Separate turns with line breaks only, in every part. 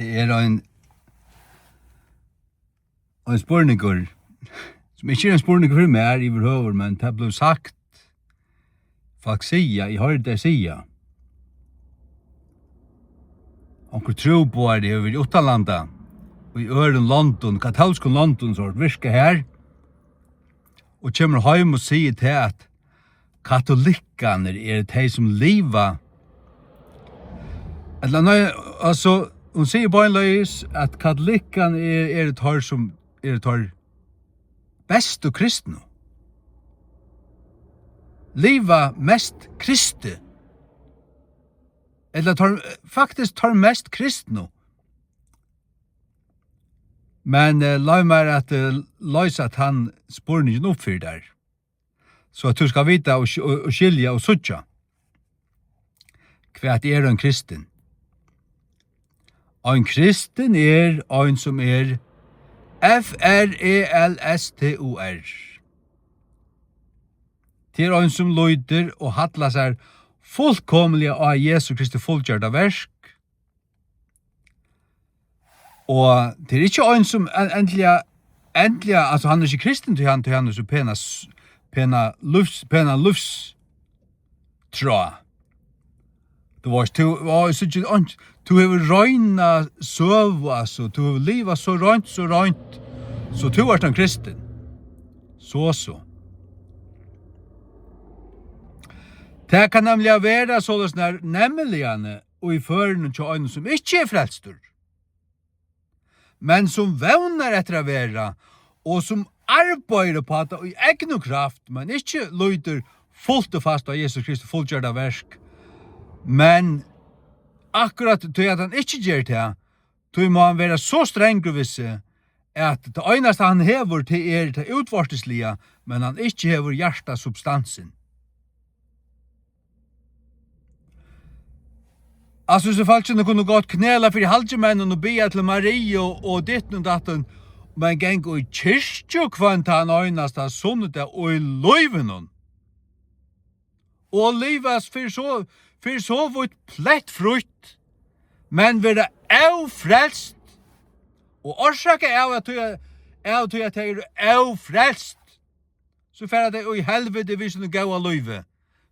Det en spurningur, som ikke en spurningur for meg i overhøver, men det ble sagt, folk sier, jeg hørte det sier, onker tro på det over i utenlandet, og i øren London, katolske London, så virker her, og kommer hjem og sier til at katolikkene de som lever. Altså, hun sier på en løs at katolikkene det tar som tar best og kristne. Leva mest kristi. Eller faktisk tar mest kristne. Men la meg at løse at han spurningen oppfyr der. Så at du skal vite og skilja og suttja. Hva en kristen? En kristen en som F-R-E-L-S-T-O-R. Det en som løyder og hattler seg fullkomlig av Jesu Kristi fullgjørda versk. Og det ikke en som endelig, altså han ikke kristen til han så pena lufs tråd. Du har røyna søv, altså, du har livet så røynt, så du er en kristen. Så. Det kan nemlig være sånn nemligane og i førene til øyne som ikke frelstur, men som vevner etter å være, og som arbeider på det i egen kraft, men ikke lyder fullt og fast av Jesus Kristus fullgjørda versk, men akkurat til at han ikke gjør det, til må han være så streng og visse, at det eneste han hever til det utvorteslige, men han ikke hever hjärsta substansen. Altså, så falt ikke kunne gått knæla for halvdjemennen og bia til Marie og ditt og datten, men geng og i kyrkjo kvant han øynast av sunnet og i løyven. Og livas for så vidt plett frukt, men være frelst. Og årsaka at jeg frelst, så færre det i helvete hvis du gav av løyve.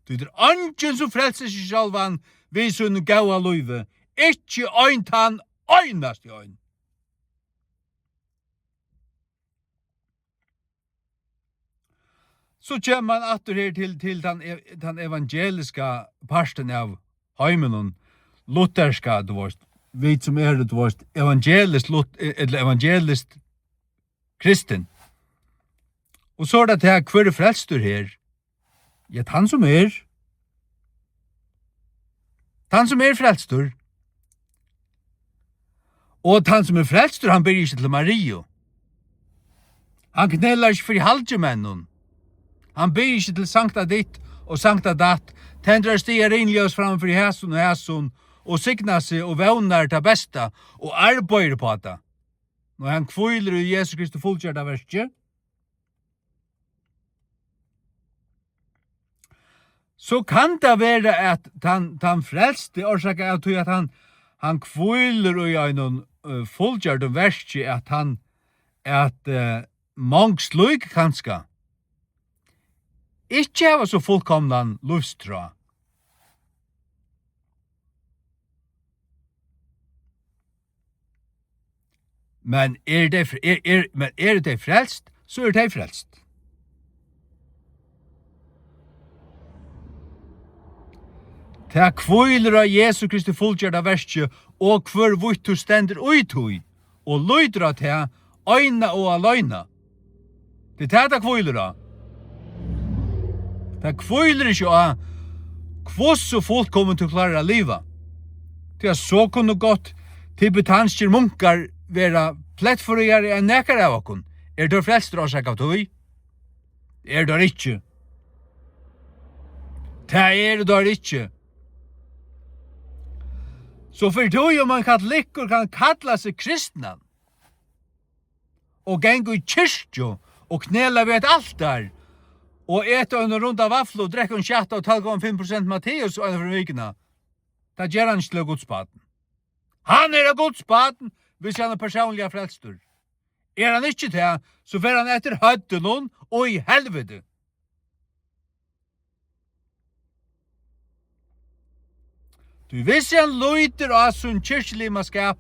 Det angen som frelser seg sjalvan hvis du gav av løyve. Ikke øynt han øynast i øyn. Så kommer man atter her til den evangeliska parten av heimen, lutherska, vi som evangelist kristen. Og så det til hver frelstur her, ja, han som frelstur. Og han som frelstur, han ber ikke til Mario. Han knellar ikke for halvdjemennen. Han ber ikke til sankta ditt og sankta datt, tendrar stiger innljøs framfor hæsun, og signar seg og vevnar det besta, og arbeider på det. Når han kviler i Jesus Kristus fullgjørda verket, så kan det være at han frelste årsak av at han kviler i en fullgjørda verket, at mangsløyk kanska ikke hava så fullkomnan lufstra. Men det frelst, så det frelst. Ta kviler av Jesu Kristi fullgjørda verset, og hver vutt du stender uitui, og løydra til øyna og aløyna. Det ta kviler av. Det kviler ikke av kvås så fullkommen til å klare livet. Det så kunne gått tibetanske munkar være plettforrigere enn nekar av okken. Det frelst råsak av tog? Det ikke. Det ikke. Så for tog man katolikker kan kalla seg kristna, og gengu i kyrkjo, og knela ved et altar, og eta en runda vaffel og drekka en kjatta og talga om 5% Matteus og en fra vikina. Det gjør han ikke til godspaten. Han er Guds barn, hvis han personlig frelstur. Han ikke det, så fer han etter høtten hon og i helvete. Du hvis han løyter av sin kyrkjelimaskap,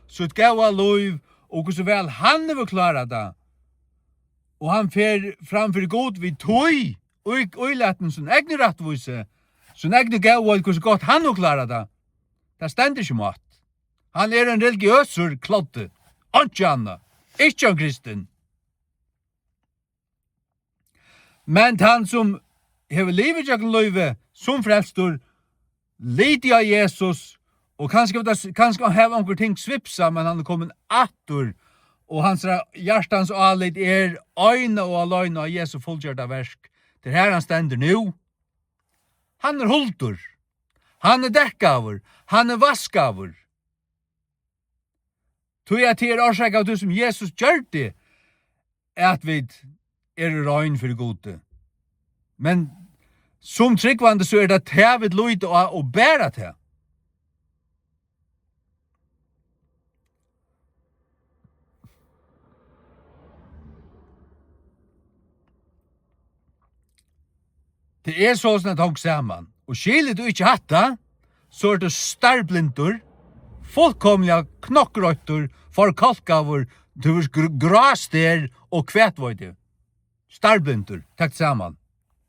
så gav han løyv, og hvordan vel han vil klare det. Og han fer framfor god vid tøy, og letten sin egne rettvise, sin egne gav, og hvordan godt han vil klare det. Det stender ikke mat. Han er en religiøsur klodde, ikke anna, ikke en kristen. Men han som hever livet jakken løyve, som frelstor, lite av Jesus, og kanskje han har onker ting svipsa, men han er kommet atter, og hans hjertans alit er øyne og aløyne av Jesu fullgjørda versk. Det her han stender nu. Han er hultur. Han er dekkaver. Han er vaskaver. Tog jeg til årsak av det som Jesus gjør det, at vi er røyn for gode. Men som tryggvande så er det tevet løyde og bæra til. Det er sånn at hong saman. Og skiljer du ikke hatta, så er du starblindur, fullkomliga knokkrøytur, forkalkavur, du er graster og kvetvøyde. Starblindur, takk saman.